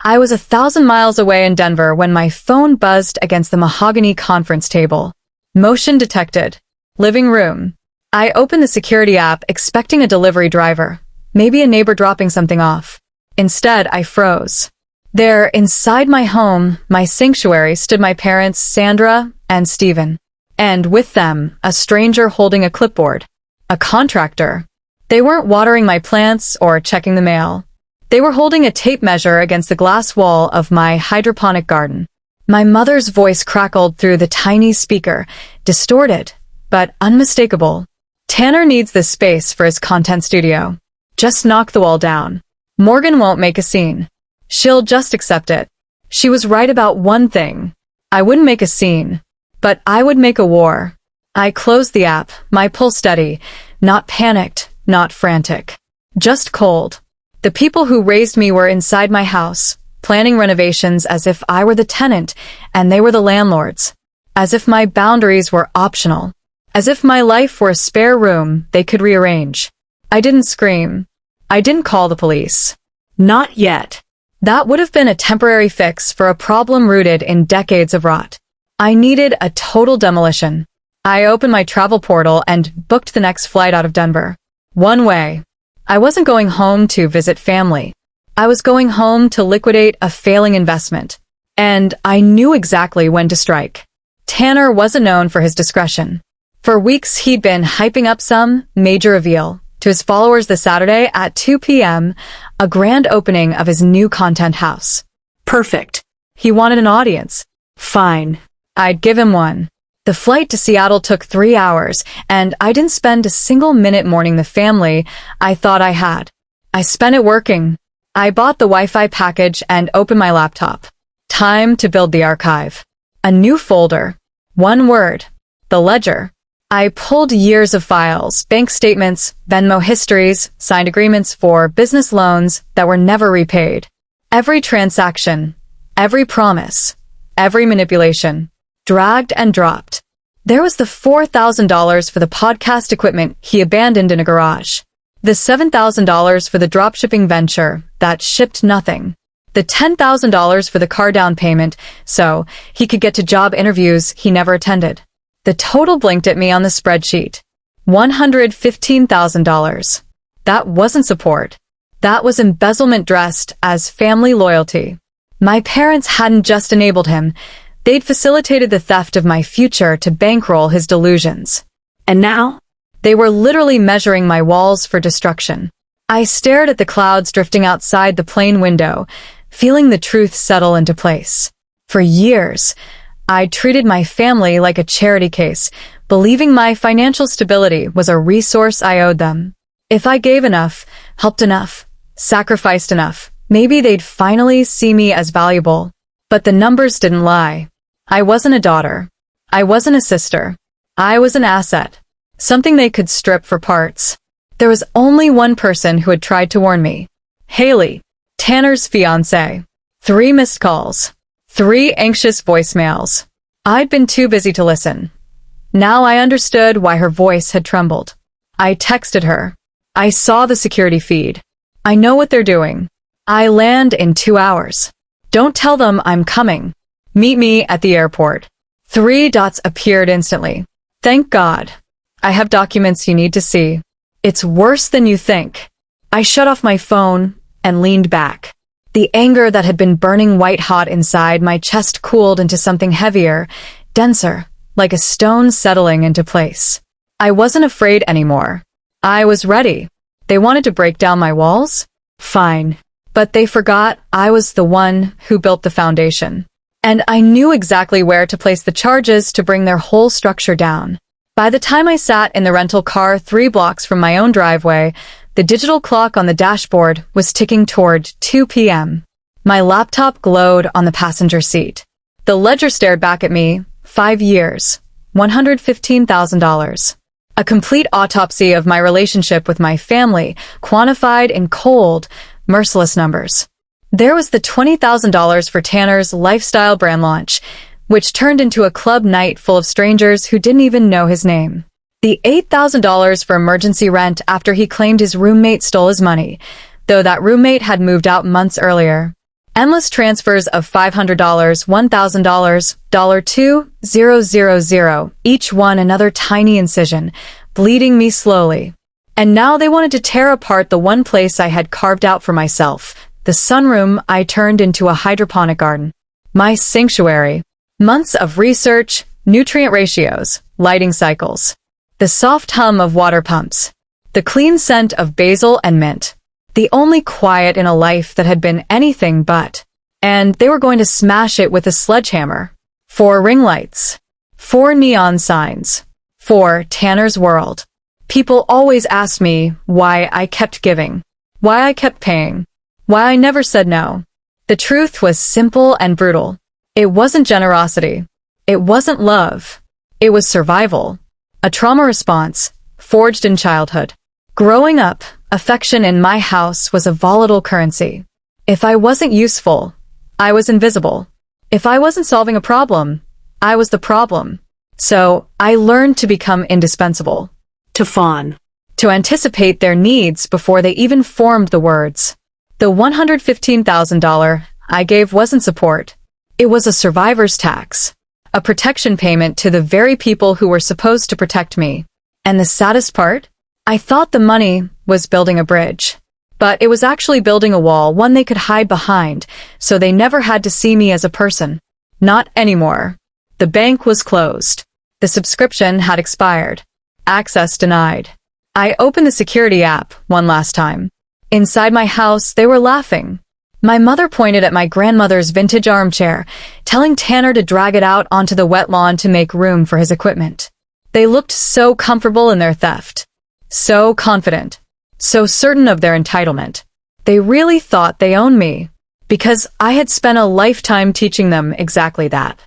I was 1,000 miles away in Denver when my phone buzzed against the mahogany conference table. Motion detected. Living room. I opened the security app expecting a delivery driver, maybe a neighbor dropping something off. Instead, I froze. There, inside my home, my sanctuary, stood my parents, Sandra and Stephen. And with them, a stranger holding a clipboard. A contractor. They weren't watering my plants or checking the mail. They were holding a tape measure against the glass wall of my hydroponic garden. My mother's voice crackled through the tiny speaker, distorted, but unmistakable. Tanner needs this space for his content studio. Just knock the wall down. Morgan won't make a scene. She'll just accept it. She was right about one thing. I wouldn't make a scene, but I would make a war. I closed the app, my pulse steady, not panicked, not frantic. Just cold. The people who raised me were inside my house, planning renovations as if I were the tenant and they were the landlords. As if my boundaries were optional. As if my life were a spare room they could rearrange. I didn't scream. I didn't call the police. Not yet. That would have been a temporary fix for a problem rooted in decades of rot. I needed a total demolition. I opened my travel portal and booked the next flight out of Denver. One way. I wasn't going home to visit family. I was going home to liquidate a failing investment. And I knew exactly when to strike. Tanner wasn't known for his discretion. For weeks he'd been hyping up some major reveal to his followers this Saturday at 2 p.m., a grand opening of his new content house. Perfect. He wanted an audience. Fine. I'd give him one. The flight to Seattle took 3 hours, and I didn't spend a single minute mourning the family I thought I had. I spent it working. I bought the Wi-Fi package and opened my laptop. Time to build the archive. A new folder. One word. The ledger. I pulled years of files, bank statements, Venmo histories, signed agreements for business loans that were never repaid. Every transaction, every promise, every manipulation. Dragged and dropped. There was the $4,000 for the podcast equipment he abandoned in a garage. The $7,000 for the dropshipping venture that shipped nothing. The $10,000 for the car down payment so he could get to job interviews he never attended. The total blinked at me on the spreadsheet. $115,000. That wasn't support. That was embezzlement dressed as family loyalty. My parents hadn't just enabled him. They'd facilitated the theft of my future to bankroll his delusions. And now? They were literally measuring my walls for destruction. I stared at the clouds drifting outside the plane window, feeling the truth settle into place. For years, I treated my family like a charity case, believing my financial stability was a resource I owed them. If I gave enough, helped enough, sacrificed enough, maybe they'd finally see me as valuable. But the numbers didn't lie. I wasn't a daughter. I wasn't a sister. I was an asset. Something they could strip for parts. There was only one person who had tried to warn me. Haley, Tanner's fiancée. 3 missed calls. 3 anxious voicemails. I'd been too busy to listen. Now I understood why her voice had trembled. I texted her. I saw the security feed. I know what they're doing. I land in 2 hours. Don't tell them I'm coming. Meet me at the airport. 3 dots appeared instantly. Thank God. I have documents you need to see. It's worse than you think. I shut off my phone and leaned back. The anger that had been burning white-hot inside my chest cooled into something heavier, denser, like a stone settling into place. I wasn't afraid anymore. I was ready. They wanted to break down my walls? Fine. But they forgot I was the one who built the foundation. And I knew exactly where to place the charges to bring their whole structure down. By the time I sat in the rental car 3 blocks from my own driveway, the digital clock on the dashboard was ticking toward 2 p.m. My laptop glowed on the passenger seat. The ledger stared back at me. 5 years. $115,000. A complete autopsy of my relationship with my family, quantified in cold, merciless numbers. There was the $20,000 for Tanner's lifestyle brand launch, which turned into a club night full of strangers who didn't even know his name. The $8,000 for emergency rent after he claimed his roommate stole his money, though that roommate had moved out months earlier. Endless transfers of $500, $1,000, $2,000, each one another tiny incision, bleeding me slowly. And now they wanted to tear apart the one place I had carved out for myself. The sunroom I turned into a hydroponic garden. My sanctuary. Months of research, nutrient ratios, lighting cycles. The soft hum of water pumps. The clean scent of basil and mint. The only quiet in a life that had been anything but. And they were going to smash it with a sledgehammer. 4 ring lights. 4 neon signs. 4 Tanner's World. People always asked me why I kept giving. Why I kept paying. Why I never said no. The truth was simple and brutal. It wasn't generosity. It wasn't love. It was survival. A trauma response, forged in childhood. Growing up, affection in my house was a volatile currency. If I wasn't useful, I was invisible. If I wasn't solving a problem, I was the problem. So, I learned to become indispensable. To fawn. To anticipate their needs before they even formed the words. The $115,000 I gave wasn't support. It was a survivor's tax. A protection payment to the very people who were supposed to protect me. And the saddest part? I thought the money was building a bridge. But it was actually building a wall, one they could hide behind, so they never had to see me as a person. Not anymore. The bank was closed. The subscription had expired. Access denied. I opened the security app one last time. Inside my house, they were laughing. My mother pointed at my grandmother's vintage armchair, telling Tanner to drag it out onto the wet lawn to make room for his equipment. They looked so comfortable in their theft. So confident. So certain of their entitlement. They really thought they owned me. Because I had spent a lifetime teaching them exactly that.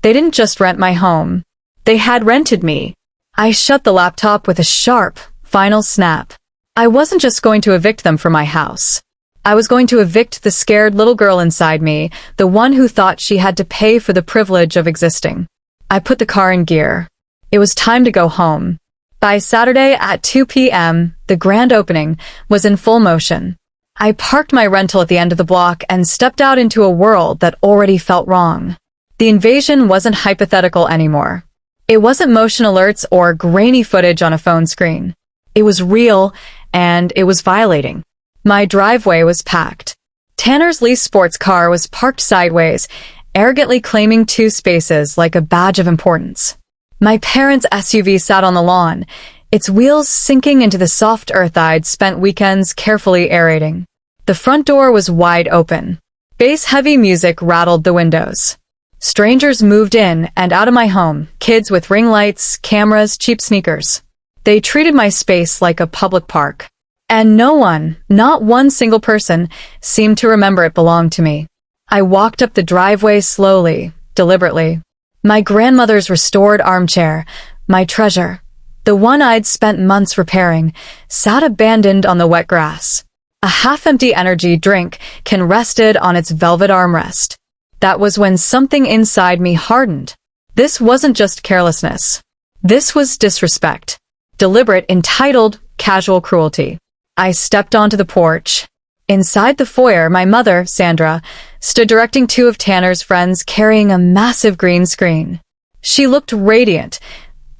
They didn't just rent my home. They had rented me. I shut the laptop with a sharp, final snap. I wasn't just going to evict them from my house. I was going to evict the scared little girl inside me, the one who thought she had to pay for the privilege of existing. I put the car in gear. It was time to go home. By Saturday at 2 p.m., the grand opening was in full motion. I parked my rental at the end of the block and stepped out into a world that already felt wrong. The invasion wasn't hypothetical anymore. It wasn't motion alerts or grainy footage on a phone screen. It was real, and it was violating. My driveway was packed. Tanner's leased sports car was parked sideways, arrogantly claiming 2 spaces like a badge of importance. My parents' SUV sat on the lawn, its wheels sinking into the soft earth I'd spent weekends carefully aerating. The front door was wide open. Bass-heavy music rattled the windows. Strangers moved in and out of my home, kids with ring lights, cameras, cheap sneakers. They treated my space like a public park. And no one, not one single person, seemed to remember it belonged to me. I walked up the driveway slowly, deliberately. My grandmother's restored armchair, my treasure, the one I'd spent months repairing, sat abandoned on the wet grass. A half-empty energy drink can rested on its velvet armrest. That was when something inside me hardened. This wasn't just carelessness. This was disrespect. Deliberate, entitled, casual cruelty. I stepped onto the porch. Inside the foyer, my mother, Sandra, stood directing 2 of Tanner's friends carrying a massive green screen. She looked radiant,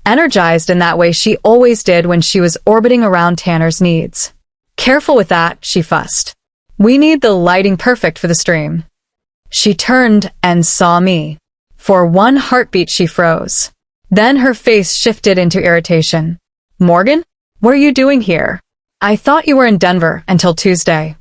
energized in that way she always did when she was orbiting around Tanner's needs. Careful with that, she fussed. We need the lighting perfect for the stream. She turned and saw me. For one heartbeat she froze. Then her face shifted into irritation. Morgan? What are you doing here? I thought you were in Denver until Tuesday.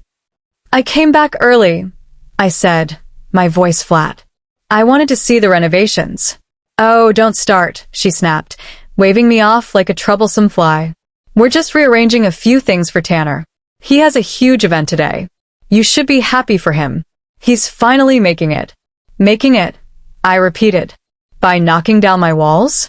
I came back early, I said, my voice flat. I wanted to see the renovations. Oh, don't start, she snapped, waving me off like a troublesome fly. We're just rearranging a few things for Tanner. He has a huge event today. You should be happy for him. He's finally making it. Making it, I repeated. By knocking down my walls?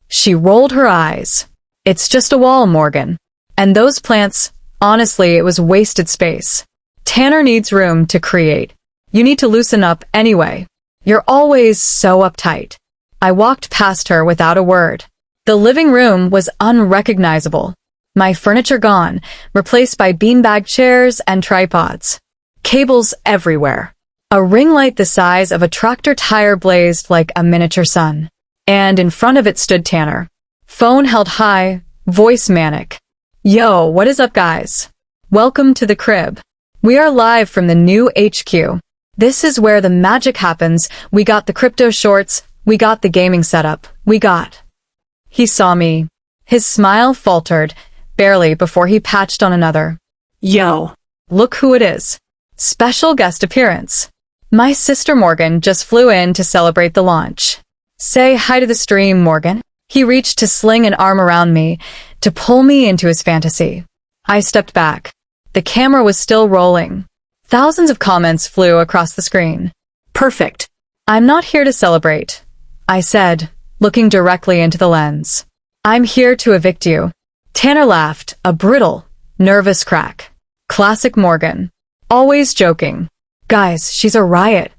She rolled her eyes. It's just a wall, Morgan. And those plants, honestly, it was wasted space. Tanner needs room to create. You need to loosen up anyway. You're always so uptight. I walked past her without a word. The living room was unrecognizable. My furniture gone, replaced by beanbag chairs and tripods. Cables everywhere. A ring light the size of a tractor tire blazed like a miniature sun. And in front of it stood Tanner. Phone held high, voice manic. Yo, what is up, guys? Welcome to the crib. We are live from the new HQ. This is where the magic happens. We got the crypto shorts. We got the gaming setup. He saw me. His smile faltered, barely before he patched on another. Yo, look who it is. Special guest appearance. My sister Morgan just flew in to celebrate the launch. Say hi to the stream, Morgan. He reached to sling an arm around me, to pull me into his fantasy. I stepped back. The camera was still rolling. Thousands of comments flew across the screen. Perfect. I'm not here to celebrate, I said, looking directly into the lens. I'm here to evict you. Tanner laughed, a brittle, nervous crack. Classic Morgan. Always joking. Guys, she's a riot.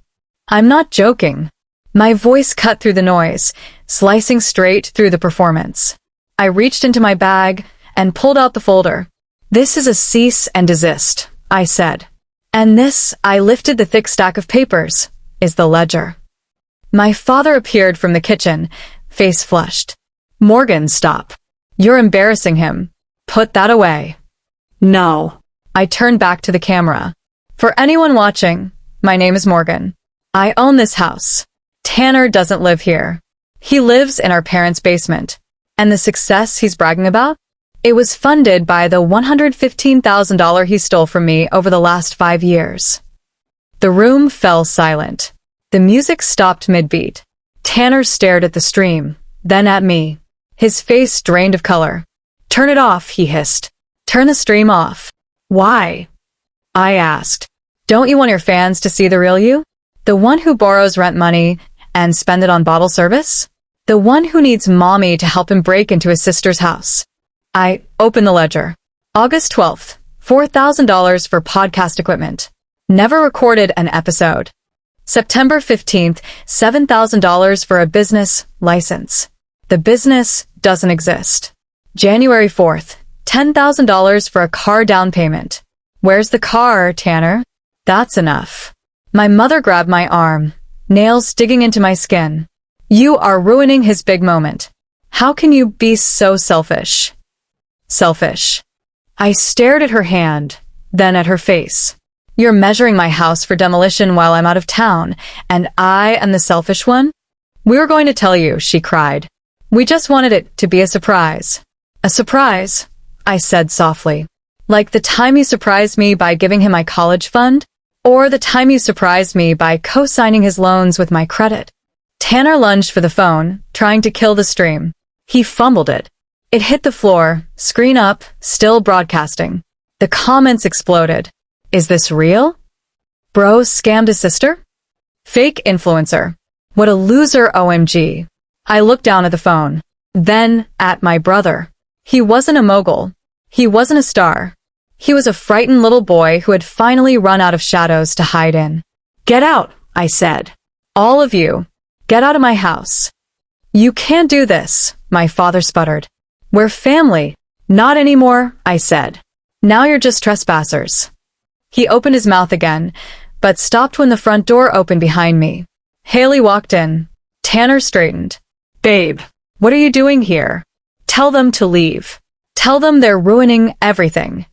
I'm not joking. My voice cut through the noise, slicing straight through the performance. I reached into my bag and pulled out the folder. This is a cease and desist, I said. And this, I lifted the thick stack of papers, is the ledger. My father appeared from the kitchen, face flushed. Morgan, stop. You're embarrassing him. Put that away. No. I turned back to the camera. For anyone watching, my name is Morgan. I own this house. Tanner doesn't live here. He lives in our parents' basement. And the success he's bragging about? It was funded by the $115,000 he stole from me over the last 5 years. The room fell silent. The music stopped mid-beat. Tanner stared at the stream, then at me. His face drained of color. Turn it off, he hissed. Turn the stream off. Why? I asked. Don't you want your fans to see the real you? The one who borrows rent money and spend it on bottle service? The one who needs mommy to help him break into his sister's house? I opened the ledger. August 12th, $4,000 for podcast equipment. Never recorded an episode. September 15th, $7,000 for a business license. The business doesn't exist. January 4th, $10,000 for a car down payment. Where's the car, Tanner? That's enough. My mother grabbed my arm, nails digging into my skin. You are ruining his big moment. How can you be so selfish? Selfish. I stared at her hand, then at her face. You're measuring my house for demolition while I'm out of town, and I am the selfish one? We were going to tell you, she cried. We just wanted it to be a surprise. A surprise, I said softly. Like the time you surprised me by giving him my college fund? Or the time you surprised me by co-signing his loans with my credit? Tanner lunged for the phone, trying to kill the stream. He fumbled it. It hit the floor, screen up, still broadcasting. The comments exploded. Is this real? Bro scammed his sister? Fake influencer. What a loser, OMG. I looked down at the phone. Then at my brother. He wasn't a mogul. He wasn't a star. He was a frightened little boy who had finally run out of shadows to hide in. Get out, I said. All of you. Get out of my house. You can't do this, my father sputtered. We're family. Not anymore, I said. Now you're just trespassers. He opened his mouth again, but stopped when the front door opened behind me. Haley walked in. Tanner straightened. Babe, what are you doing here? Tell them to leave. Tell them they're ruining everything.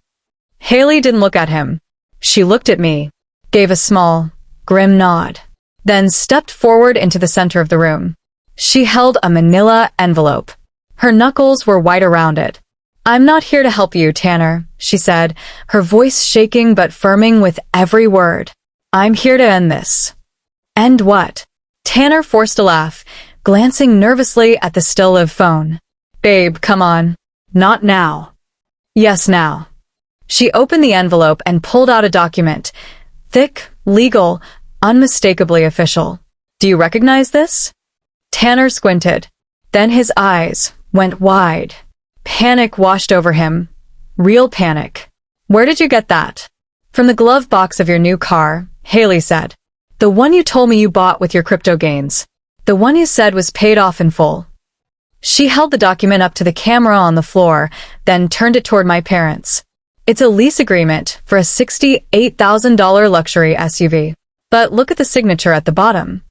Haley didn't look at him. She looked at me, gave a small, grim nod, then stepped forward into the center of the room. She held a manila envelope. Her knuckles were white around it. I'm not here to help you, Tanner, she said, her voice shaking but firming with every word. I'm here to end this. End what? Tanner forced a laugh, glancing nervously at the still-live phone. Babe, come on. Not now. Yes, now. She opened the envelope and pulled out a document. Thick, legal, unmistakably official. Do you recognize this? Tanner squinted. Then his eyes went wide. Panic washed over him. Real panic. Where did you get that? From the glove box of your new car, Haley said. The one you told me you bought with your crypto gains. The one you said was paid off in full. She held the document up to the camera on the floor, then turned it toward my parents. It's a lease agreement for a $68,000 luxury SUV. But look at the signature at the bottom.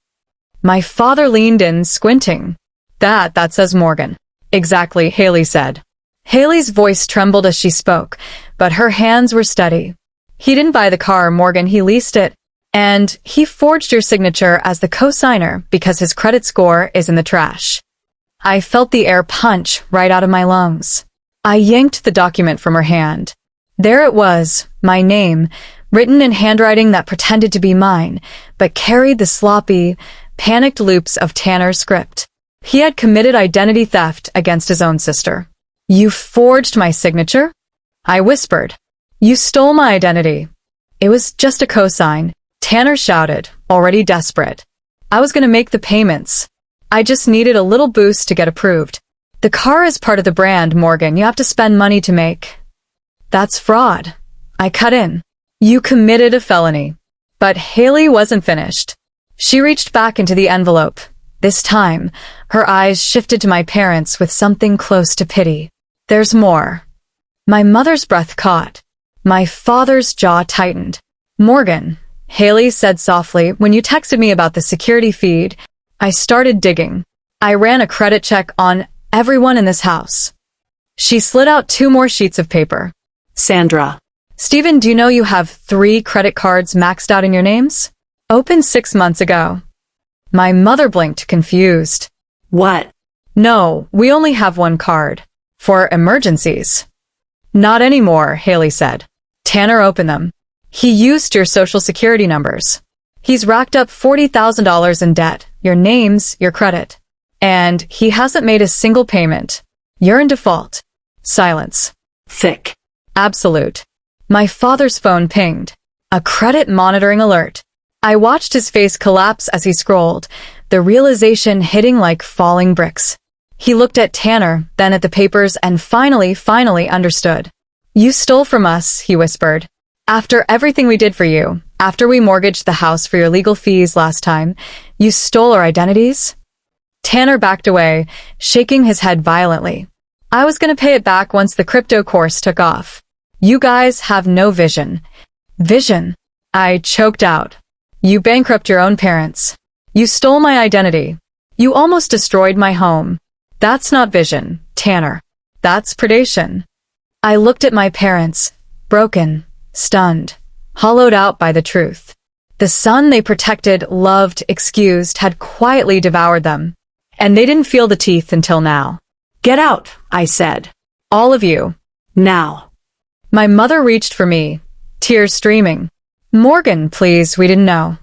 My father leaned in, squinting. That says Morgan. Exactly, Haley said. Haley's voice trembled as she spoke, but her hands were steady. He didn't buy the car, Morgan, he leased it. And he forged your signature as the co-signer because his credit score is in the trash. I felt the air punch right out of my lungs. I yanked the document from her hand. There it was, my name, written in handwriting that pretended to be mine, but carried the sloppy, panicked loops of Tanner's script. He had committed identity theft against his own sister. You forged my signature? I whispered. You stole my identity. It was just a cosign, Tanner shouted, already desperate. I was going to make the payments. I just needed a little boost to get approved. The car is part of the brand, Morgan. You have to spend money to make. That's fraud. I cut in. You committed a felony. But Haley wasn't finished. She reached back into the envelope. This time, her eyes shifted to my parents with something close to pity. There's more. My mother's breath caught. My father's jaw tightened. Morgan, Haley said softly, when you texted me about the security feed, I started digging. I ran a credit check on everyone in this house. She slid out 2 more sheets of paper. Sandra. Stephen, do you know you have 3 credit cards maxed out in your names? Opened 6 months ago. My mother blinked, confused. What? No, we only have 1 card. For emergencies. Not anymore, Haley said. Tanner opened them. He used your social security numbers. He's racked up $40,000 in debt, your names, your credit. And he hasn't made a single payment. You're in default. Silence. Thick. Absolute. My father's phone pinged. A credit monitoring alert. I watched his face collapse as he scrolled, the realization hitting like falling bricks. He looked at Tanner, then at the papers, and finally understood. You stole from us, he whispered. After everything we did for you, after we mortgaged the house for your legal fees last time, you stole our identities? Tanner backed away, shaking his head violently. I was going to pay it back once the crypto course took off. You guys have no vision. Vision? I choked out. You bankrupt your own parents. You stole my identity. You almost destroyed my home. That's not vision, Tanner. That's predation. I looked at my parents, broken, stunned, hollowed out by the truth. The son they protected, loved, excused, had quietly devoured them. And they didn't feel the teeth until now. Get out, I said. All of you. Now. My mother reached for me, tears streaming. Morgan, please, we didn't know.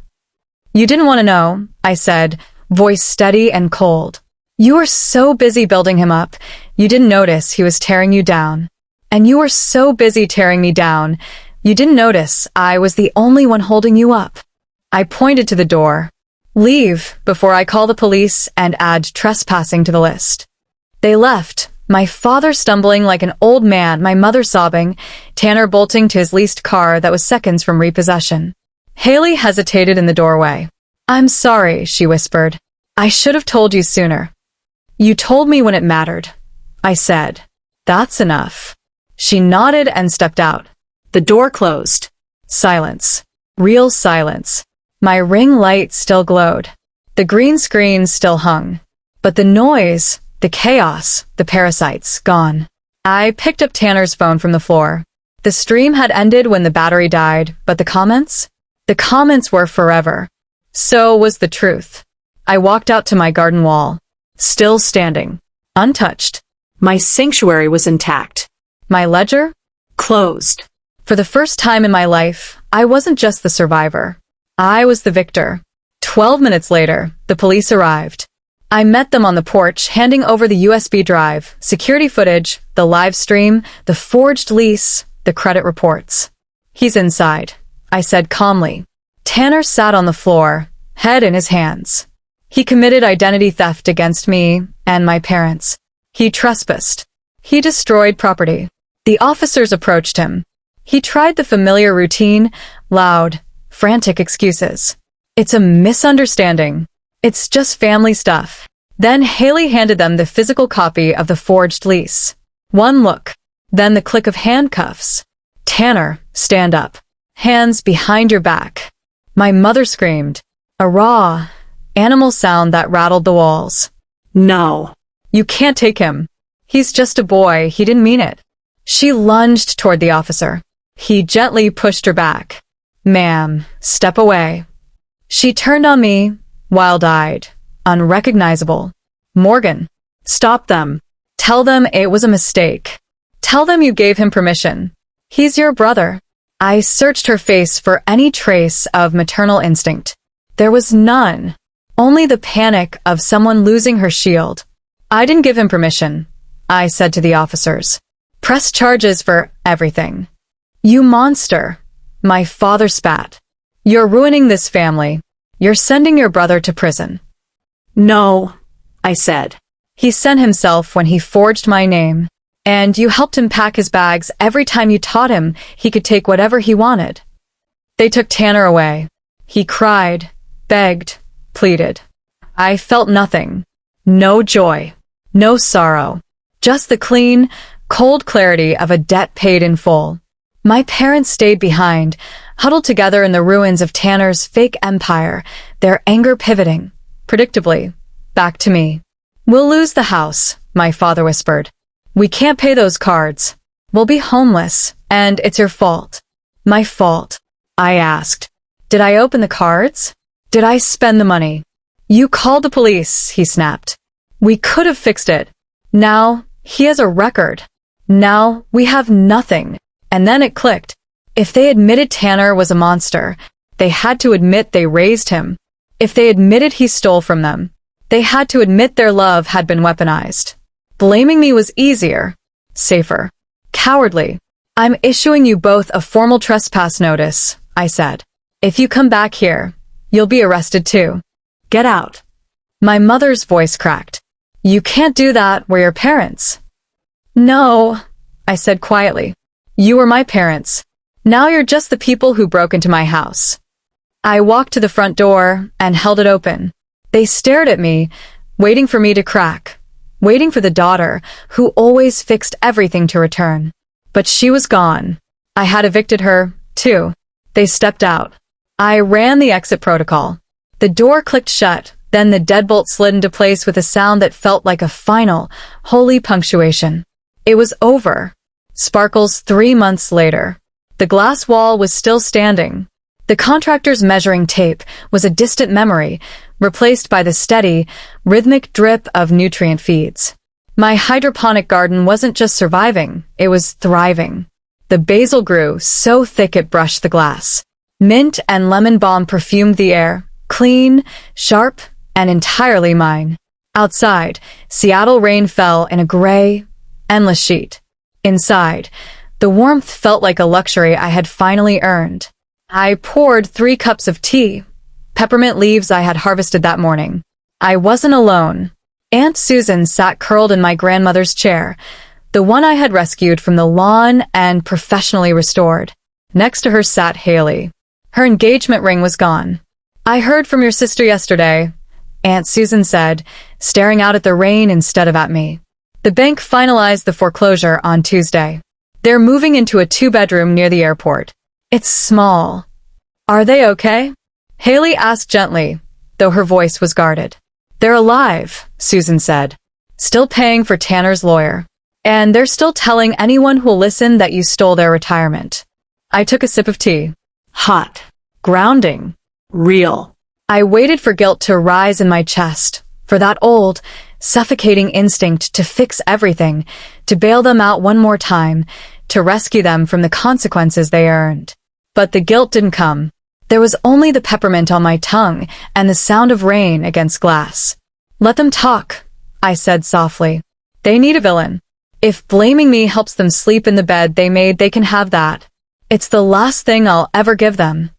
You didn't want to know, I said, voice steady and cold. You were so busy building him up, you didn't notice he was tearing you down. And you were so busy tearing me down, you didn't notice I was the only one holding you up. I pointed to the door. Leave before I call the police and add trespassing to the list. They left, my father stumbling like an old man, my mother sobbing, Tanner bolting to his leased car that was seconds from repossession. Haley hesitated in the doorway. I'm sorry, she whispered. I should have told you sooner. You told me when it mattered. I said. That's enough. She nodded and stepped out. The door closed. Silence. Real silence. My ring light still glowed. The green screen still hung. But the noise, the chaos, the parasites, gone. I picked up Tanner's phone from the floor. The stream had ended when the battery died, but the comments? The comments were forever. So was the truth. I walked out to my garden wall. Still standing. Untouched. My sanctuary was intact. My ledger? Closed. For the first time in my life, I wasn't just the survivor. I was the victor. 12 minutes later, the police arrived. I met them on the porch, handing over the USB drive, security footage, the live stream, the forged lease, the credit reports. He's inside, I said calmly. Tanner sat on the floor, head in his hands. He committed identity theft against me and my parents. He trespassed. He destroyed property. The officers approached him. He tried the familiar routine, loud, frantic excuses. It's a misunderstanding. It's just family stuff. Then Haley handed them the physical copy of the forged lease. One look, then the click of handcuffs. Tanner, stand up. Hands behind your back. My mother screamed, a raw, animal sound that rattled the walls. No. You can't take him. He's just a boy, he didn't mean it. She lunged toward the officer. He gently pushed her back. Ma'am, step away. She turned on me, wild-eyed, unrecognizable. Morgan, stop them. Tell them it was a mistake. Tell them you gave him permission. He's your brother. I searched her face for any trace of maternal instinct. There was none. Only the panic of someone losing her shield. I didn't give him permission, I said to the officers. Press charges for everything. You monster. My father spat. You're ruining this family. You're sending your brother to prison. No, I said. He sent himself when he forged my name. And you helped him pack his bags every time you taught him he could take whatever he wanted. They took Tanner away. He cried, begged, pleaded. I felt nothing. No joy. No sorrow. Just the clean, cold clarity of a debt paid in full. My parents stayed behind, huddled together in the ruins of Tanner's fake empire, their anger pivoting, predictably, back to me. We'll lose the house, my father whispered. We can't pay those cards. We'll be homeless, and it's your fault. My fault, I asked. Did I open the cards? Did I spend the money? You called the police, he snapped. We could have fixed it. Now, he has a record. Now, we have nothing. And then it clicked. If they admitted Tanner was a monster, they had to admit they raised him. If they admitted he stole from them, they had to admit their love had been weaponized. Blaming me was easier, safer, cowardly. I'm issuing you both a formal trespass notice, I said. If you come back here, you'll be arrested too. Get out. My mother's voice cracked. You can't do that, we're your parents. No, I said quietly. You were my parents. Now you're just the people who broke into my house. I walked to the front door and held it open. They stared at me, waiting for me to crack, waiting for the daughter who always fixed everything to return. But she was gone. I had evicted her, too. They stepped out. I ran the exit protocol. The door clicked shut, then the deadbolt slid into place with a sound that felt like a final, holy punctuation. It was over. Sparkles 3 months later. The glass wall was still standing. The contractor's measuring tape was a distant memory, replaced by the steady, rhythmic drip of nutrient feeds. My hydroponic garden wasn't just surviving, it was thriving. The basil grew so thick it brushed the glass. Mint and lemon balm perfumed the air, clean, sharp, and entirely mine. Outside, Seattle rain fell in a gray, endless sheet. Inside, the warmth felt like a luxury I had finally earned. I poured 3 cups of tea, peppermint leaves I had harvested that morning. I wasn't alone. Aunt Susan sat curled in my grandmother's chair, the one I had rescued from the lawn and professionally restored. Next to her sat Haley. Her engagement ring was gone. I heard from your sister yesterday, Aunt Susan said, staring out at the rain instead of at me. The bank finalized the foreclosure on Tuesday. They're moving into a 2-bedroom near the airport. It's small. Are they okay? Haley asked gently, though her voice was guarded. They're alive, Susan said. Still paying for Tanner's lawyer. And they're still telling anyone who'll listen that you stole their retirement. I took a sip of tea. Hot. Grounding. Real. I waited for guilt to rise in my chest, for that old, suffocating instinct to fix everything, to bail them out one more time, to rescue them from the consequences they earned. But the guilt didn't come. There was only the peppermint on my tongue and the sound of rain against glass. Let them talk, I said softly. They need a villain. If blaming me helps them sleep in the bed they made, they can have that. It's the last thing I'll ever give them.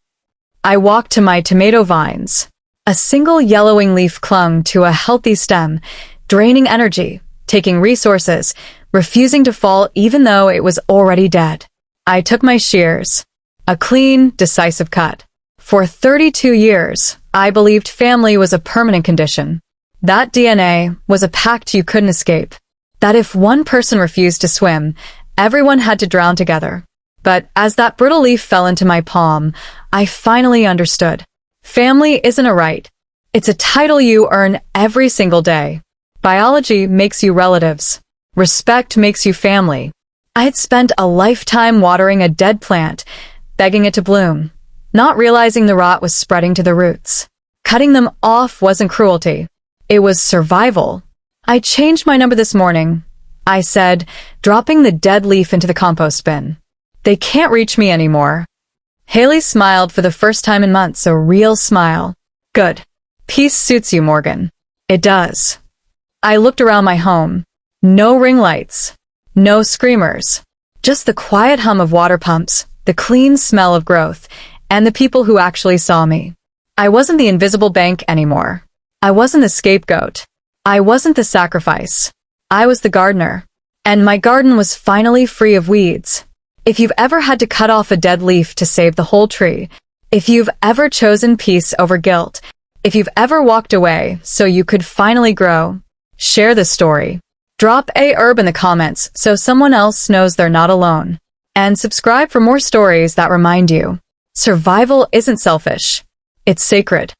I walked to my tomato vines. A single yellowing leaf clung to a healthy stem, draining energy, taking resources, refusing to fall even though it was already dead. I took my shears. A clean, decisive cut. For 32 years, I believed family was a permanent condition. That DNA was a pact you couldn't escape. That if one person refused to swim, everyone had to drown together. But as that brittle leaf fell into my palm, I finally understood. Family isn't a right. It's a title you earn every single day. Biology makes you relatives. Respect makes you family. I had spent a lifetime watering a dead plant, begging it to bloom, not realizing the rot was spreading to the roots. Cutting them off wasn't cruelty. It was survival. I changed my number this morning, I said, dropping the dead leaf into the compost bin. They can't reach me anymore. Haley smiled for the first time in months, a real smile. Good. Peace suits you, Morgan. It does. I looked around my home. No ring lights. No screamers. Just the quiet hum of water pumps, the clean smell of growth, and the people who actually saw me. I wasn't the invisible bank anymore. I wasn't the scapegoat. I wasn't the sacrifice. I was the gardener. And my garden was finally free of weeds. If you've ever had to cut off a dead leaf to save the whole tree, if you've ever chosen peace over guilt, if you've ever walked away so you could finally grow, share this story. Drop a herb in the comments so someone else knows they're not alone. And subscribe for more stories that remind you. Survival isn't selfish. It's sacred.